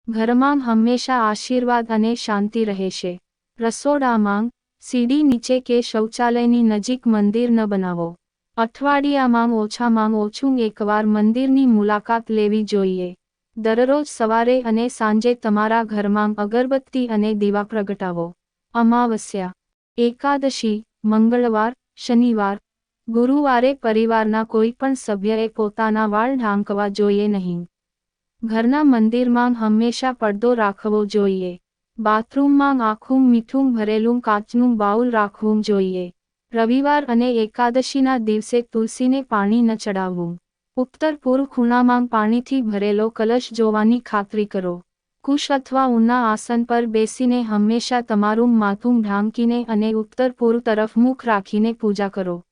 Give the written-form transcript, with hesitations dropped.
ઘરમાં હંમેશા આશીર્વાદ અને શાંતિ રહેશે. રસોડામાં, સીડી નીચે કે શૌચાલયની નજીક મંદિર ન બનાવો. અઠવાડિયામાં ઓછામાં ઓછું એકવાર મંદિરની મુલાકાત લેવી જોઈએ. દરરોજ સવારે અને સાંજે તમારા ઘરમાં અગરબત્તી અને દીવા પ્રગટાવો. અમાવસ્યા, એકાદશી, મંગળવાર, શનિવાર, ગુરુવારે પરિવારના કોઈ પણ સભ્યએ પોતાના વાળ ઢાંકવા જોઈએ નહીં. ઘરના મંદિરમાં હંમેશા પડદો રાખવો જોઈએ. બાથરૂમમાં આખું મીઠું ભરેલું કાચનું બાઉલ રાખવું જોઈએ. રવિવાર અને એકાદશીના દિવસે તુલસીને પાણી ન ચડાવવું. ઉત્તર પૂર્વ ખૂણામાં પાણીથી ભરેલો કલશ જોવાની ખાતરી કરો. કુશ અથવા ઊના આસન પર બેસીને હંમેશા તમારું માથું ઢાંકીને અને ઉત્તર પૂર્વ તરફ મુખ રાખીને પૂજા કરો.